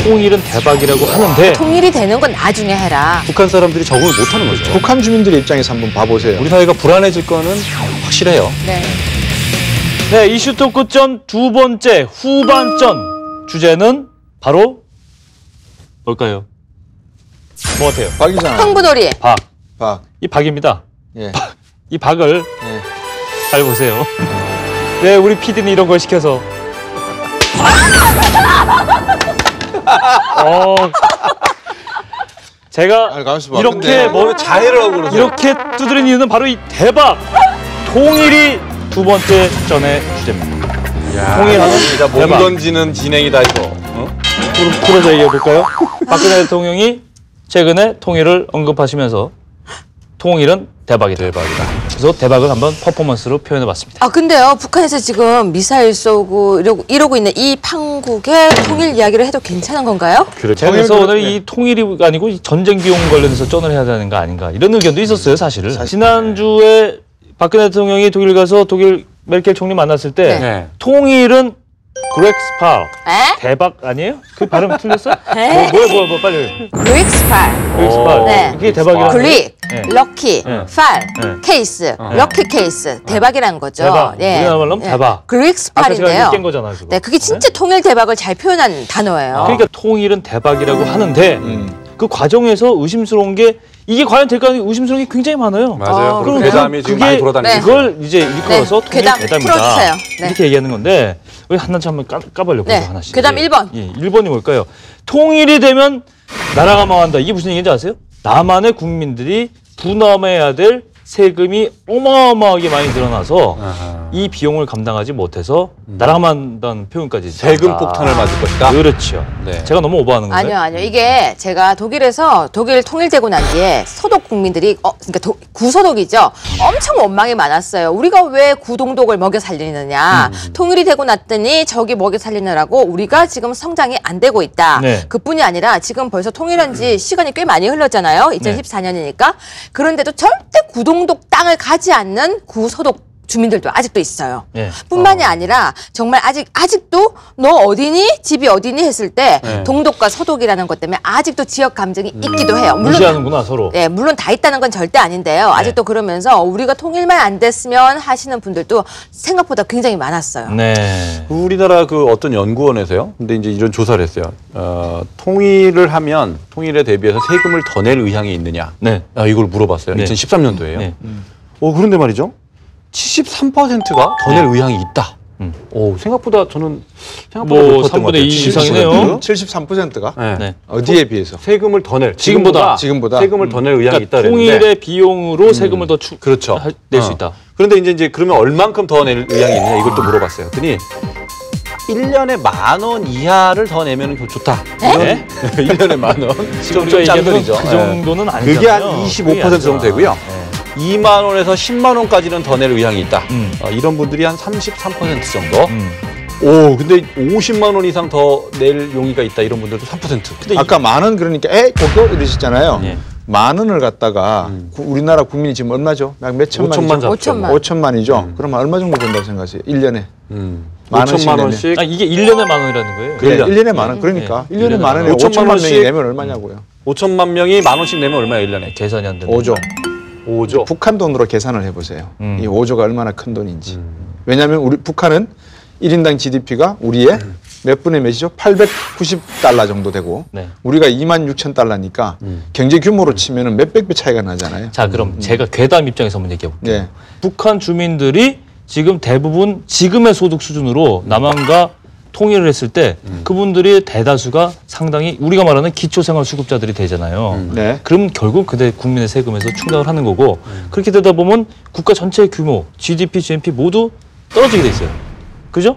통일은 대박이라고 하는데 통일이 되는 건 나중에 해라. 북한 사람들이 적응을 못하는 거죠. 북한 주민들의 입장에서 한번 봐보세요. 우리 사회가 불안해질 거는 확실해요. 네. 네, 이슈 토크전 두 번째 후반전 주제는 바로 뭘까요? 뭐 같아요? 박이잖아요. 흥부놀이. 박. 박. 이 박입니다. 예. 이 박을 예. 잘 보세요. 네, 우리 PD는 이런 걸 시켜서 제가 아니, 가만있어 봐. 이렇게 근데 뭐 자해를 하고 그러세요. 이렇게 두드린 이유는 바로 이 대박 통일이 두 번째 전의 주제입니다. 통일하는 진짜 몸 대박. 던지는 진행이다 이거. 어? 풀어서 얘기해 볼까요? 박근혜 대통령이 최근에 통일을 언급하시면서 통일은 대박이다. 그래서 대박을 한번 퍼포먼스로 표현해봤습니다. 아 근데요, 북한에서 지금 미사일 쏘고 이러고 있는 이 판국의 통일 이야기를 해도 괜찮은 건가요? 제가 그래서 오늘 이 통일이 아니고 이 전쟁 비용 관련해서 쩐을 해야 되는 거 아닌가 이런 의견도 있었어요, 사실은. 지난주에 박근혜 대통령이 독일 가서 독일 메르켈 총리 만났을 때 네. 통일은 그렉스팔 에? 대박 아니에요? 그 발음 틀렸어? 에? 뭐야 빨리. 그릭스팔. 그렉스팔. 네. 그게 대박이라는 클릭, 네. 럭키, 네. 팔, 네. 케이스, 럭키 케이스, 대박이라는 거죠. 대박. 우리나라 말로 하면 대박. 아까 제가 그릭스팔인데요. 깬 거잖아요. 그거. 네, 그게 진짜 통일 대박을 잘 표현한 단어예요. 그러니까 통일은 대박이라고 하는데 그 과정에서 의심스러운 게 이게 과연 될까 의심스러운 게 굉장히 많아요. 맞아요. 그럼 괴담이 지금 많이 돌아다니고 네. 그걸 이제 일컬어서 네. 통일 괴담 괴담이다. 풀어주세요. 네. 이렇게 얘기하는 건데 우리 한나치 한번 까발려보죠. 네. 하나씩. 괴담 1번. 예, 1번이 뭘까요? 통일이 되면 나라가 망한다. 이게 무슨 얘기인지 아세요? 남한의 국민들이 부담해야 될 세금이 어마어마하게 많이 늘어나서 이 비용을 감당하지 못해서 나라가 망한다는 표현까지 세금 폭탄을 맞을 것이다. 그렇죠. 네. 제가 너무 오버하는 건데. 아니요. 이게 제가 독일에서 독일 통일되고 난 뒤에 소독 국민들이 그러니까 구소독이죠. 엄청 원망이 많았어요. 우리가 왜 구동독을 먹여 살리느냐. 통일이 되고 났더니 저기 먹여 살리느라고 우리가 지금 성장이 안 되고 있다. 네. 그뿐이 아니라 지금 벌써 통일한 지 시간이 꽤 많이 흘렀잖아요. 2014년이니까. 그런데도 절대 구동독 땅을 가지 않는 구소독 주민들도 아직도 있어요. 네. 뿐만이 아니라 정말 아직도 너 어디니? 집이 어디니? 했을 때 동독과 서독이라는 것 때문에 아직도 지역 감정이 있기도 해요. 물론 무시하는구나 서로. 네, 물론 다 있다는 건 절대 아닌데요. 아직도 그러면서 우리가 통일만 안 됐으면 하시는 분들도 생각보다 굉장히 많았어요. 네. 우리나라 그 어떤 연구원에서요. 근데 이제 이런 조사를 했어요. 통일을 하면 통일에 대비해서 세금을 더 낼 의향이 있느냐. 네. 이걸 물어봤어요. 네. 2013년도에요. 네. 그런데 말이죠. 73%가 더 낼 의향이 있다. 생각보다 저는 생각보다 뭐 높았던 것 3분의 2 같아요. 이상이네요. 73%가 네. 네. 어디에 비해서? 세금을 더 낼. 지금보다 세금을 더 낼 의향이 있다. 그러니까 통일의 비용으로 세금을 더 그렇죠. 낼 수 있다. 그런데 이제 그러면 얼만큼 더 낼 의향이 있느냐 이걸 또 물어봤어요. 그랬더니 1년에 10,000원 이하를 더 내면 좋다. 네? 1년에 10,000원. 지금 좀 짱돌이죠. 그 정도는 아니잖아요. 그게 한 25% 정도 되고요. 2만 원에서 10만 원까지는 더 낼 의향이 있다. 이런 분들이 한 33% 정도. 근데 50만 원 이상 더 낼 용의가 있다. 이런 분들도 3%. 근데 아까 만 원 그러니까 고교 이러셨잖아요. 예. 만 원을 갖다가 우리나라 국민이 지금 얼마죠? 약 몇 천만이죠? 5천만이죠. 그러면 얼마 정도 된다고 생각하세요? 1년에. 만 5천만 원씩. 이게 1년에 만 원이라는 거예요? 그래, 1년에 만 원. 그러니까 1년에 만 원에 5천만 명이 내면 얼마냐고요. 5천만 명이 만 원씩 내면 얼마예요, 1년에? 계산이 안 되는 5조. 북한 돈으로 계산을 해보세요. 이 5조가 얼마나 큰 돈인지. 왜냐하면 우리 북한은 1인당 GDP가 우리의 몇 분의 몇이죠? 890달러 정도 되고 우리가 26,000달러니까 경제 규모로 치면 몇백 배 차이가 나잖아요. 자, 그럼 제가 괴담 입장에서 한번 얘기해 볼게요. 네. 북한 주민들이 지금 대부분 지금의 소득 수준으로 남한과 통일을 했을 때 그분들이 대다수가 상당히 우리가 말하는 기초생활수급자들이 되잖아요. 네. 그럼 결국 그대 국민의 세금에서 충당을 하는 거고 그렇게 되다 보면 국가 전체의 규모, GDP, GNP 모두 떨어지게 돼 있어요. 그죠?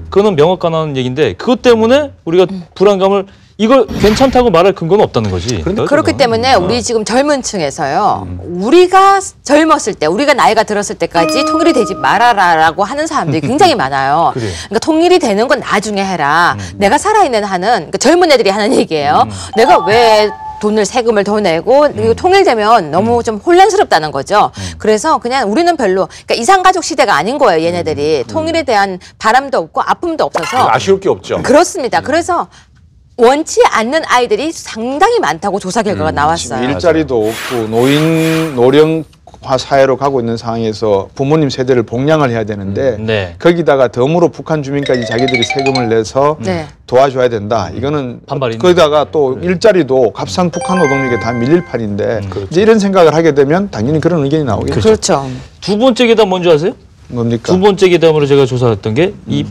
그거는 명확한 얘기인데 그것 때문에 우리가 불안감을 이걸 괜찮다고 말할 근거는 없다는 거지. 그렇기 때문에 우리 지금 젊은 층에서요. 우리가 젊었을 때, 우리가 나이가 들었을 때까지 통일이 되지 말아라라고 하는 사람들이 굉장히 많아요. 그러니까 통일이 되는 건 나중에 해라. 내가 살아있는 한은 그러니까 젊은 애들이 하는 얘기예요. 내가 왜 세금을 더 내고 통일되면 너무 좀 혼란스럽다는 거죠. 그래서 그냥 우리는 별로 그러니까 이산가족 시대가 아닌 거예요. 얘네들이 통일에 대한 바람도 없고 아픔도 없어서 아쉬울 게 없죠. 그렇습니다. 그래서 원치 않는 아이들이 상당히 많다고 조사 결과가 나왔어요. 지금 일자리도 없고 노령화 사회로 가고 있는 상황에서 부모님 세대를 복양을 해야 되는데 네. 거기다가 덤으로 북한 주민까지 자기들이 세금을 내서 네. 도와줘야 된다. 이거는 반발이 거기다가 또 일자리도 값싼 북한 노동력에 다 밀릴 판인데 이제 이런 생각을 하게 되면 당연히 그런 의견이 나오겠죠. 그렇죠. 두 번째 계단 뭔지 아세요? 뭡니까? 두 번째 계단으로 제가 조사했던 게 이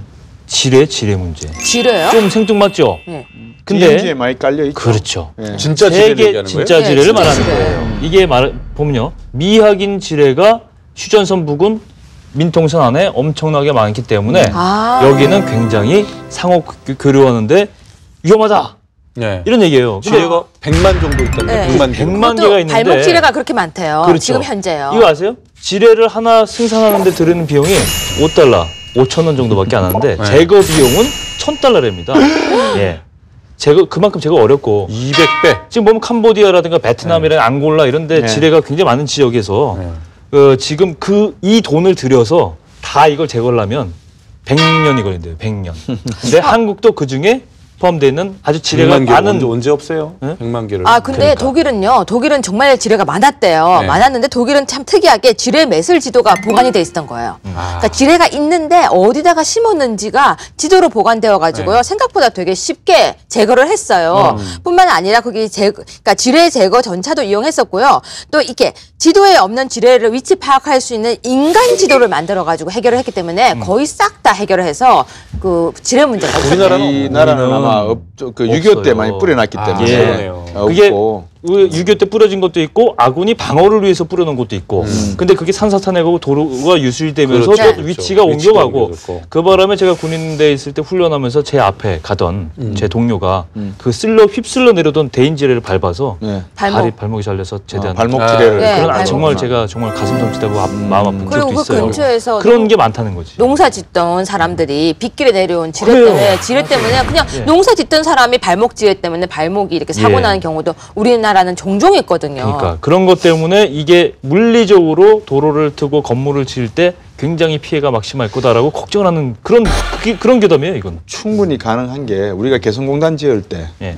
지뢰 문제. 지뢰요? 좀 생뚱맞죠? 네. 근데 DMZ에 많이 깔려 있죠. 그렇죠. 예. 진짜 지뢰를 세계 얘기하는 거예요? 진짜 지뢰를 네, 진짜 말하는 지뢰예요. 거예요. 이게 보면요. 미확인 지뢰가 휴전선 부근 민통선 안에 엄청나게 많기 때문에 여기는 굉장히 상호 교류하는데 위험하다. 네. 이런 얘기예요. 지뢰가 100만 정도 있다는 네. 100만 개. 100만 그것도 개가 있는데 발목 지뢰가 그렇게 많대요. 그렇죠. 지금 현재요. 이거 아세요? 지뢰를 하나 생산하는데 들이는 비용이 $5, 5,000원 정도밖에 안 하는데 네. 제거 비용은 $1,000랍니다. 예. 그만큼 제거 어렵고 200배. 지금 보면 캄보디아라든가 베트남이랑 앙골라 이런 데 네. 지뢰가 굉장히 많은 지역에서 지금 이 돈을 들여서 다 이걸 제거하려면 100년이 걸린대요. 100년. 근데 한국도 그중에 포함되어 있는 아주 지뢰가 100만 개 많은 언제 없애요? 네? 100만 개를. 근데 그러니까. 독일은 정말 지뢰가 많았대요. 네. 많았는데 독일은 참 특이하게 지뢰 매슬 지도가 보관이 돼 있었던 거예요. 아. 그러니까 지뢰가 있는데 어디다가 심었는지가 지도로 보관되어 가지고요. 네. 생각보다 되게 쉽게 제거를 했어요. 뿐만 아니라 거기 그러니까 지뢰 제거 전차도 이용했었고요. 또 이렇게 지도에 없는 지뢰를 위치 파악할 수 있는 인간 지도를 만들어 가지고 해결을 했기 때문에 거의 싹 다 해결을 해서 그 지뢰 문제가 없었어요. 이 나라는 아마 그 6.25 때 많이 뿌려놨기 때문에 예. 그러네요. 그게 없고. 6.25 때 뿌려진 것도 있고 아군이 방어를 위해서 뿌려놓은 것도 있고 근데 그게 산사탄핵하고 도로가 유실되면서 그렇죠. 또 위치가 위치가 옮겨가고 옮겨졌고. 그 바람에 제가 군인대에 있을 때 훈련하면서 제 앞에 가던 제 동료가 그 휩쓸러 내려던 대인지뢰를 밟아서 예. 발목이 잘려서 제대한 발목 아, 지뢰를 네, 그런 발목. 정말 제가 정말 가슴 섬치다고 마음 아픈 그리고 기억도 그 있어요. 근처에서 그런 게 많다는 거지. 농사 짓던 사람들이 빗길에 내려온 지뢰 그래요. 때문에 그냥 예. 농사 짓던 사람이 발목 지뢰 때문에 발목이 이렇게 사고 예. 나는 경우도 우리나라는 종종 있거든요. 그러니까 그런 것 때문에 이게 물리적으로 도로를 트고 건물을 지을 때 굉장히 피해가 막심할 거다라고 걱정을 하는 그런 괴담이에요, 이건. 충분히 가능한 게 우리가 개성공단 지을 때 예.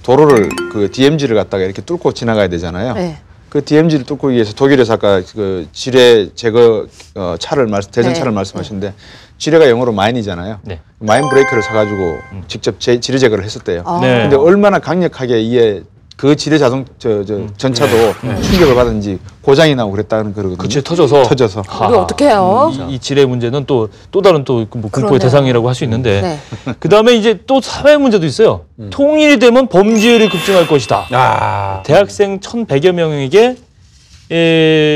도로를 그 DMZ를 갖다가 이렇게 뚫고 지나가야 되잖아요. 네. 그 DMZ를 뚫고 위해서 독일에서 아까 그 지뢰 제거 대전차를 네. 말씀하셨는데 지뢰가 영어로 마인이잖아요. 네. 마인 브레이크를 사가지고 직접 지뢰 제거를 했었대요. 네. 근데 얼마나 강력하게 이게 그 지뢰 전차도 충격을 받은지 고장이 나고 그랬다는 그러거든요. 그치, 터져서. 우리 어떻게 해요? 이 지뢰 문제는 또 다른 뭐 공포의 그러네요. 대상이라고 할 수 있는데 네. 그다음에 이제 또 사회 문제도 있어요. 통일이 되면 범죄율이 급증할 것이다. 아. 대학생 1,100여 명에게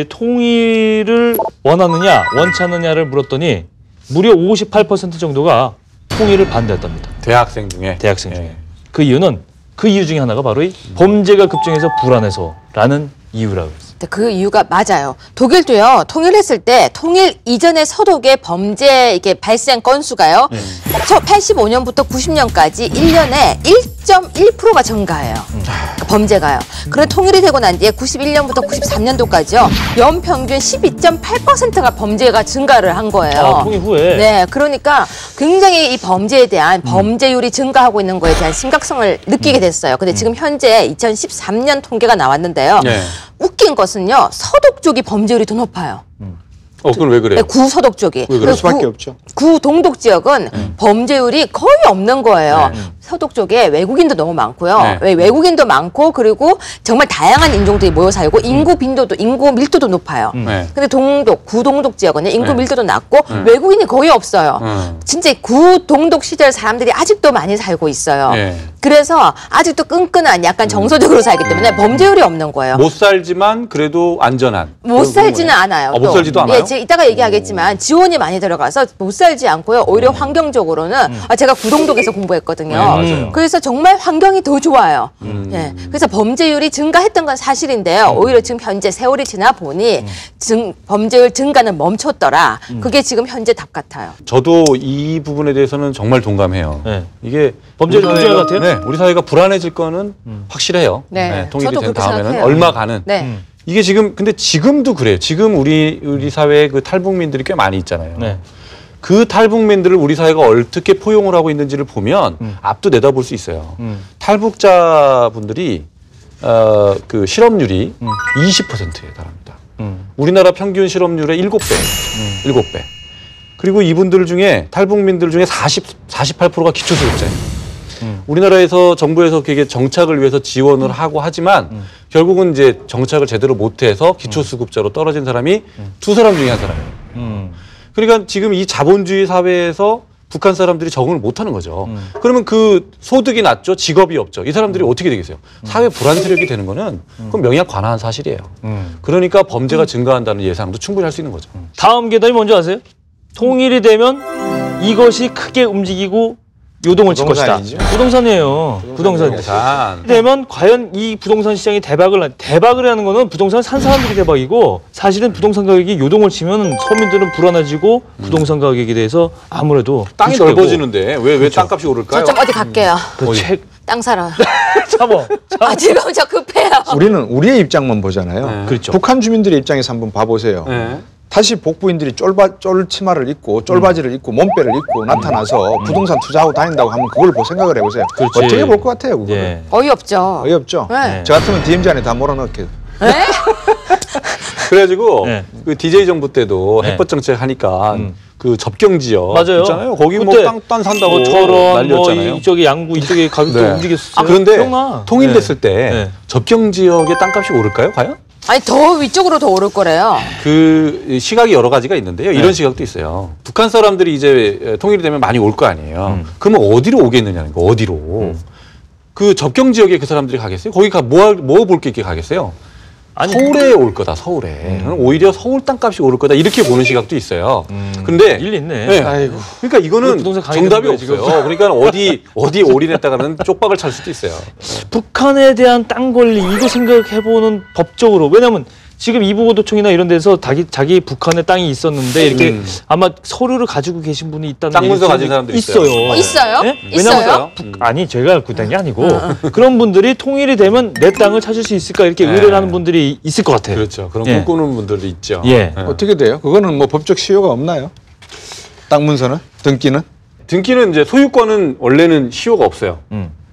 통일을 원하느냐 원치 않느냐를 물었더니 무려 58% 정도가 통일을 반대했답니다. 대학생 중에. 대학생 중에. 예. 그 이유 중에 하나가 바로 이 범죄가 급증해서 불안해서라는 이유라고 했어요. 그 이유가 맞아요. 독일도요, 통일했을 때 통일 이전의 서독의 범죄 이게 발생 건수가요. 85년부터 90년까지 1년에 1.1%가 증가해요. 그러니까 범죄가요. 그런 통일이 되고 난 뒤에 91년부터 93년도까지요. 연평균 12.8%가 범죄가 증가를 한 거예요. 통일 후에. 네, 그러니까 굉장히 이 범죄에 대한 범죄율이 증가하고 있는 거에 대한 심각성을 느끼게 됐어요. 근데 지금 현재 2013년 통계가 나왔는데요. 네. 웃긴 것은요, 서독 쪽이 범죄율이 더 높아요. 그건 왜 그래요? 네, 구서독 쪽이. 왜 그럴 수밖에 없죠. 구동독 지역은 범죄율이 거의 없는 거예요. 서독 쪽에 외국인도 너무 많고요. 네. 왜 외국인도 많고 그리고 정말 다양한 인종들이 모여 살고 인구 밀도도 높아요. 네. 근데 구동독 지역은요, 인구 네. 밀도도 낮고 외국인이 거의 없어요. 진짜 구동독 시절 사람들이 아직도 많이 살고 있어요. 네. 그래서 아직도 끈끈한 약간 정서적으로 살기 때문에 범죄율이 없는 거예요. 못 살지만 그래도 안전한. 못 살지는 않아요. 못 또. 살지도 않아요? 예, 제가 이따가 얘기하겠지만 지원이 많이 들어가서 못 살지 않고요. 오히려 환경적으로는 제가 구동독에서 공부했거든요. 맞아요. 그래서 정말 환경이 더 좋아요. 예, 그래서 범죄율이 증가했던 건 사실인데요. 오히려 지금 현재 세월이 지나 보니 범죄율 증가는 멈췄더라. 그게 지금 현재 답 같아요. 저도 이 부분에 대해서는 정말 동감해요. 네. 이게 범죄율 우리 급증할 사회가- 것 같아요? 네, 우리 사회가 불안해질 거는 확실해요. 네, 통일이 저도 된 그렇게 다음에는 생각해요. 얼마 가는. 네. 이게 근데 지금도 그래요. 지금 우리 사회에 그 탈북민들이 꽤 많이 있잖아요. 네. 그 탈북민들을 우리 사회가 어떻게 포용을 하고 있는지를 보면 앞도 내다볼 수 있어요. 탈북자분들이 그 실업률이 20%에 달합니다. 우리나라 평균 실업률의 7배. 7배. 그리고 이분들 중에 탈북민들 중에 48%가 기초수급자예요. 우리나라에서 정부에서 그게 정착을 위해서 지원을 하고 하지만 결국은 이제 정착을 제대로 못해서 기초수급자로 떨어진 사람이 두 사람 중에 한 사람이에요. 그러니까 지금 이 자본주의 사회에서 북한 사람들이 적응을 못하는 거죠. 그러면 그 소득이 낮죠, 직업이 없죠. 이 사람들이 어떻게 되겠어요? 사회 불안 세력이 되는 거는 그건 명약 관화한 사실이에요. 그러니까 범죄가 증가한다는 예상도 충분히 할 수 있는 거죠. 다음 계단이 뭔지 아세요? 통일이 되면 이것이 크게 움직이고 요동을 칠 것이다. 부동산이에요. 부동산. 되면 과연 이 부동산 시장이 대박을 하는 거는 부동산 산 사람들이 대박이고 사실은 부동산 가격이 요동을 치면 서민들은 불안해지고 부동산 가격에 대해서 아무래도 땅이 넓어지는데 왜 땅값이 오를까요? 저 좀 어디 갈게요. 땅 사러. 참어. 아 지금 저 급해요. 우리는 우리의 입장만 보잖아요. 네. 그렇죠. 북한 주민들의 입장에서 한번 봐보세요. 네. 다시 복부인들이 쫄치마를 입고 쫄바지를 입고 몸빼를 입고 나타나서 부동산 투자하고 다닌다고 하면 그걸 생각을 해보세요. 그렇지. 어떻게 볼 것 같아요, 그거는? 예. 어이없죠. 어이없죠? 네. 저 같으면 DMZ 안에 다 몰아넣게. 네? 그래가지고 네. 그 DJ 정부 때도 네. 해법 정책 하니까 그 접경 지역 맞아요. 있잖아요. 거기 뭐 땅 산다고 뭐 철원, 난리였잖아요. 뭐 이쪽에 양구, 이쪽에 가격도 네. 움직였어요. 그런데 기억나? 통일됐을 때 네. 접경 지역의 땅값이 오를까요, 과연? 아니 더 위쪽으로 더 오를 거래요. 그 시각이 여러 가지가 있는데요. 이런 시각도 있어요. 북한 사람들이 이제 통일이 되면 많이 올 거 아니에요. 그러면 어디로 오겠느냐는 거, 어디로. 그 접경 지역에 그 사람들이 가겠어요? 거기 뭐 볼 게 있게 가겠어요? 아니, 서울에 올 거다, 서울에. 오히려 서울 땅값이 오를 거다, 이렇게 보는 시각도 있어요. 근데. 일리 있네. 네. 아이고. 그러니까 이거는 부동산 강의 정답이 되는 거예요, 없어요. 그러니까 어디 올인했다가는 쪽박을 찰 수도 있어요. 북한에 대한 땅 권리 이거 생각해보는 법적으로 왜냐면 지금 이부고도청이나 이런 데서 자기 북한에 땅이 있었는데 이렇게 아마 서류를 가지고 계신 분이 있다는 땅 문서 얘기가 가진 사람들이 있어요. 있어요? 네? 있어요? 아니 제가 갖고 있다는 게 아니고 그런 분들이 통일이 되면 내 땅을 찾을 수 있을까 이렇게 의뢰를 하는 분들이 있을 것 같아요. 그렇죠. 그런 예. 꿈꾸는 분들도 있죠. 예. 어떻게 돼요? 그거는 뭐 법적 시효가 없나요? 땅 문서는? 등기는? 등기는 이제 소유권은 원래는 시효가 없어요.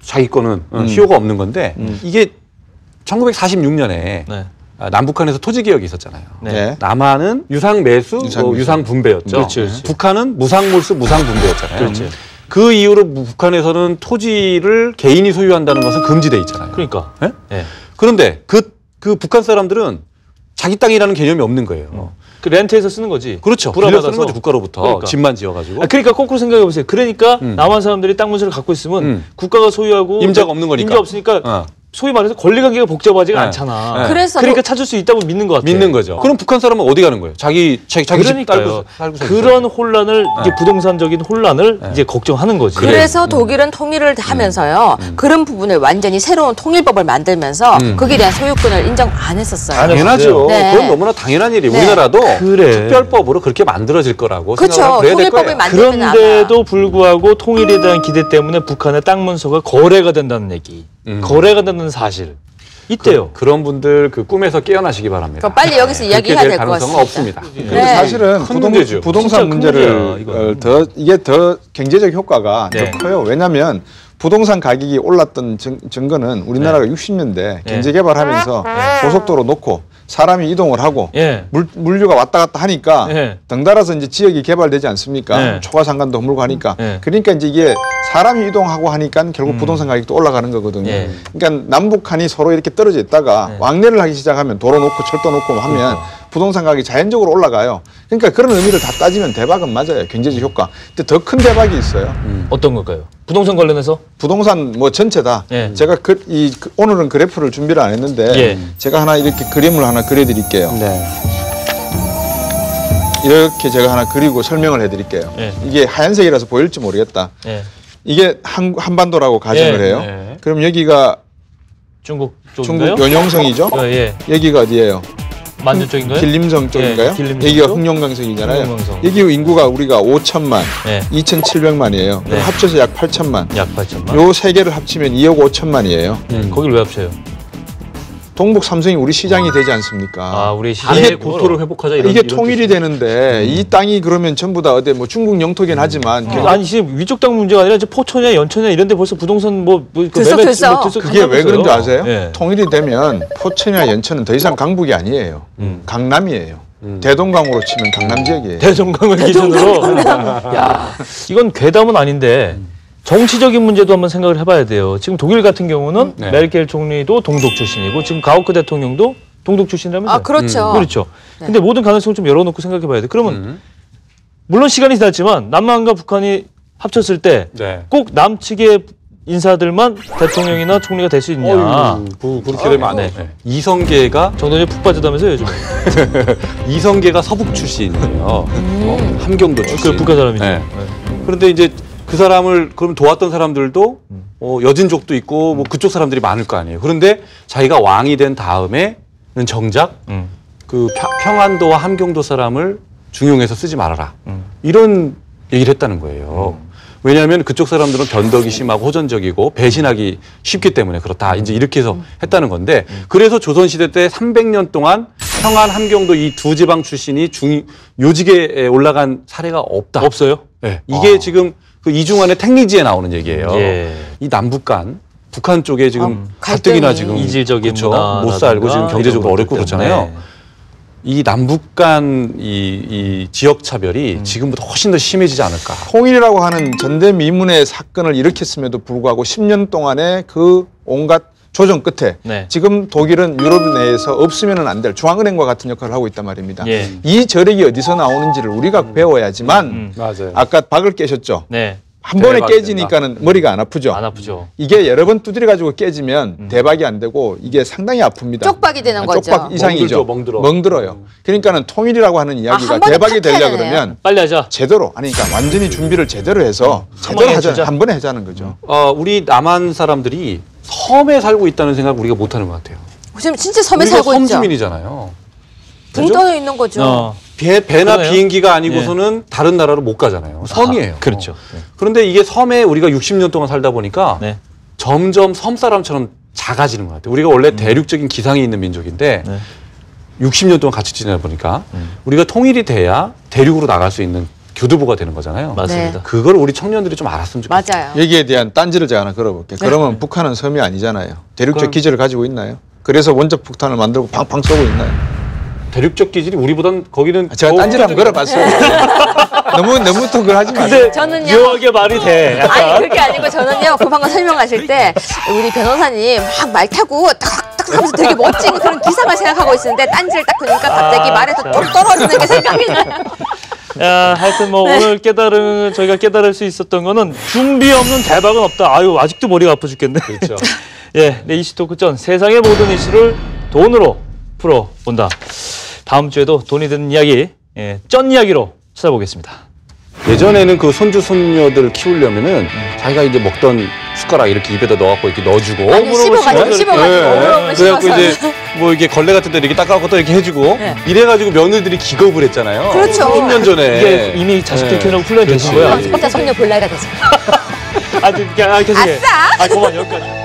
자기 거는 시효가 없는 건데 이게 1946년에 네. 남북한에서 토지 개혁이 있었잖아요. 네. 남한은 유상 매수, 유상 분배였죠. 그렇지, 그렇지. 북한은 무상 몰수, 무상 분배였잖아요. 그렇지. 그 이후로 북한에서는 토지를 개인이 소유한다는 것은 금지돼 있잖아요. 그러니까. 네? 예. 그런데 그 북한 사람들은 자기 땅이라는 개념이 없는 거예요. 그 렌트에서 쓰는 거지. 그렇죠. 불화 빌려 쓰는 받아서. 거죠, 국가로부터. 그러니까. 집만 지어가지고. 그러니까 거꾸로 생각해 보세요. 그러니까 남한 사람들이 땅 문서를 갖고 있으면 국가가 소유하고 임자가 없는 거니까. 임자 없으니까 소위 말해서 권리관계가 복잡하지가 않잖아. 네. 그러니까 찾을 수 있다고 믿는 것 같아. 믿는 거죠. 그럼 북한 사람은 어디 가는 거예요? 자기 집 그러니까요. 살고 그런 혼란을 이제 부동산적인 혼란을 이제 걱정하는 거지. 그래서 독일은 통일을 하면서요. 그런 부분을 완전히 새로운 통일법을 만들면서 거기에 대한 소유권을 인정 안 했었어요. 당연하죠. 네. 그건 너무나 당연한 일이에요. 네. 우리나라도 그래. 특별법으로 그렇게 만들어질 거라고 그렇죠. 생각을 그래야 될 통일법을 거예요. 만들면 아마 그런데도 불구하고 통일에 대한 기대 때문에 북한의 땅 문서가 거래가 된다는 얘기, 거래가 된다는 사실 있대요. 그런 분들 그 꿈에서 깨어나시기 바랍니다. 그럼 빨리 여기서 이야기해야 그렇게 될 것 가능성은 같습니다. 없습니다. 근데 네. 사실은 큰 문제죠. 부동산 진짜 큰 문제를 문제야, 이거는. 이게 더 경제적 효과가 네. 더 커요. 왜냐하면 부동산 가격이 올랐던 증거는 우리나라가 60년대 경제 개발하면서 고속도로 놓고 사람이 이동을 하고 예. 물류가 왔다 갔다 하니까 예. 덩달아서 이제 지역이 개발되지 않습니까? 예. 초과상간도 허물고 하니까 예. 그러니까 이제 이게 사람이 이동하고 하니까 결국 부동산 가격도 올라가는 거거든요. 예. 그러니까 남북한이 서로 이렇게 떨어져 있다가 왕래를 하기 시작하면 도로 놓고 철도 놓고 하면 부동산 가격이 자연적으로 올라가요. 그러니까 그런 의미를 다 따지면 대박은 맞아요. 경제적 효과. 근데 더 큰 대박이 있어요. 어떤 걸까요? 부동산 관련해서? 부동산 뭐 전체 다. 예. 제가 오늘은 그래프를 준비를 안 했는데 예. 제가 하나 이렇게 그림을 하나 그려드릴게요. 네. 이렇게 제가 하나 그리고 설명을 해드릴게요. 예. 이게 하얀색이라서 보일지 모르겠다. 예. 이게 한반도라고 가정을 예. 해요. 예. 그럼 여기가 중국 쪽인가요? 중국 연용성이죠. 예. 여기가 어디예요? 만주 쪽인가요? 길림성 쪽인가요? 예, 길림성 여기가 쪽? 흑룡강성이잖아요. 흑룡강성. 여기 인구가 우리가 5천만, 예. 2,700만이에요. 네. 합쳐서 약 8천만. 약 8천만. 요 세 개를 합치면 2억 5천만이에요. 거길 왜 합쳐요? 동북 삼성이 우리 시장이 되지 않습니까? 아, 우리 이게 시의 국토를 회복하자 이런 이게 이런 통일이 되는데 이 땅이 그러면 전부 다 어디 뭐 중국 영토긴 하지만 아니 지금 위쪽 땅 문제가 아니라 이제 포천이나 연천이나 이런 데 벌써 부동산 들썩들썩. 그게 왜 그런지 아세요? 예. 통일이 되면 포천이나 연천은 더 이상 강북이 아니에요. 강남이에요. 대동강으로 치면 강남 지역이에요. 대종강을 기준으로. 야, 이건 괴담은 아닌데 정치적인 문제도 한번 생각을 해봐야 돼요. 지금 독일 같은 경우는 네. 메르켈 총리도 동독 출신이고 지금 가우크 대통령도 동독 출신이라면서요. 아, 그렇죠. 그렇죠. 근데 모든 가능성을 좀 열어놓고 생각해봐야 돼. 그러면 물론 시간이 지났지만 남한과 북한이 합쳤을 때 꼭 네. 남측의 인사들만 대통령이나 총리가 될 수 있냐. 그렇게 되면 안 돼. 이성계가 정도에 푹 빠졌다면서요, 요즘에. 이성계가 서북 출신이에요. 함경도 출신. 그 북한 사람이죠. 네. 네. 그런데 이제 그 사람을 그럼 도왔던 사람들도 여진족도 있고 뭐 그쪽 사람들이 많을 거 아니에요. 그런데 자기가 왕이 된 다음에는 정작 그 평안도와 함경도 사람을 중용해서 쓰지 말아라. 이런 얘기를 했다는 거예요. 왜냐하면 그쪽 사람들은 변덕이 심하고 호전적이고 배신하기 쉽기 때문에 그렇다. 이제 이렇게 해서 했다는 건데 그래서 조선시대 때 300년 동안 평안, 함경도 이 두 지방 출신이 요직에 올라간 사례가 없다. 없어요? 네. 이게 지금 그 이중환의 택리지에 나오는 얘기예요. 예. 이 남북 간 북한 쪽에 지금 갈등이. 가뜩이나 지금 이질적인 그쵸? 문화라든가 못 살고 지금 경제적으로 이런 어렵고 것들 그렇잖아요. 때문에. 이 남북 간 이 지역 차별이 지금보다 훨씬 더 심해지지 않을까. 통일이라고 하는 전대미문의 사건을 일으켰음에도 불구하고 10년 동안의 그 온갖 조정 끝에 네. 지금 독일은 유럽 내에서 없으면 안 될 중앙은행과 같은 역할을 하고 있단 말입니다. 예. 이 저력이 어디서 나오는지를 우리가 배워야지만 맞아요. 아까 박을 깨셨죠. 네. 한 번에 대박이 깨지니까는 머리가 안 아프죠. 안 아프죠. 이게 여러 번 두드려 가지고 깨지면 대박이 안 되고 이게 상당히 아픕니다. 쪽박이 되는 거죠. 쪽박 이상이죠. 멍들어. 그러니까는 통일이라고 하는 이야기가 한 번에 대박이 탁 되려 해야 그러면 빨리 하자. 제대로 아니 그러니까 완전히 준비를 제대로 해서 제대로 번에 하자 진짜. 한 번에 하자는 거죠. 우리 남한 사람들이 섬에 살고 있다는 생각 우리가 못 하는 것 같아요. 지금 진짜 섬에 우리가 살고 섬 있죠. 주민이잖아요. 붕 떠 있는 거죠. 배나 그러네요. 비행기가 아니고서는 다른 나라로 못 가잖아요. 섬이에요. 그렇죠. 그런데 이게 섬에 우리가 60년 동안 살다 보니까 네. 점점 섬 사람처럼 작아지는 것 같아요. 우리가 원래 대륙적인 기상이 있는 민족인데 네. 60년 동안 같이 지내다 보니까 우리가 통일이 돼야 대륙으로 나갈 수 있는 교두보가 되는 거잖아요. 맞습니다. 그걸 우리 청년들이 좀 알았으면 좋겠어요. 맞아요. 여기에 대한 딴지를 제가 하나 걸어볼게요. 그러면 북한은 섬이 아니잖아요. 대륙적 그럼- 기지를 가지고 있나요? 그래서 원적 폭탄을 만들고 팡팡 쏘고 있나요? 대륙적 기질이 우리보단 거기는 제가 딴지를 한번 걸어봤어요. 너무 또 그걸 하지 마세요. 저는요. 묘하게 말이 돼. 아니 그게 아니고 저는요 방금 설명하실 때 우리 변호사님 막 말 타고 탁탁 하면서 되게 멋진 그런 기상을 생각하고 있었는데 딴지를 딱 보니까 갑자기 말에서 뚝 떨어지는 게 생각이 나요. 야, 하여튼 뭐 오늘 저희가 깨달을 수 있었던 거는 준비 없는 대박은 없다. 아유, 아직도 머리가 아파 죽겠네. 그렇죠. 예, 네, 이슈 토크전 세상의 모든 이슈를 돈으로 풀어본다. 다음 주에도 돈이 드는 이야기, 쩐 이야기로 찾아보겠습니다. 예전에는 그 손주 손녀들을 키우려면은 자기가 이제 먹던 숟가락 이렇게 입에다 넣어갖고 이렇게 넣어주고 아니 씹어가지고 오물오물 그래갖고 씹어서. 이제 뭐 이게 걸레 같은 데 이렇게 닦아갖고 또 이렇게 해주고 네. 이래가지고 며느리들이 기겁을 했잖아요. 그렇죠. 10년 전에 이게 이미 자식들 키우느라고 훈련이 되신 그렇지. 거야. 진짜 손녀 볼 나이가 됐어. 계속해. 아싸! 그만 여기까지.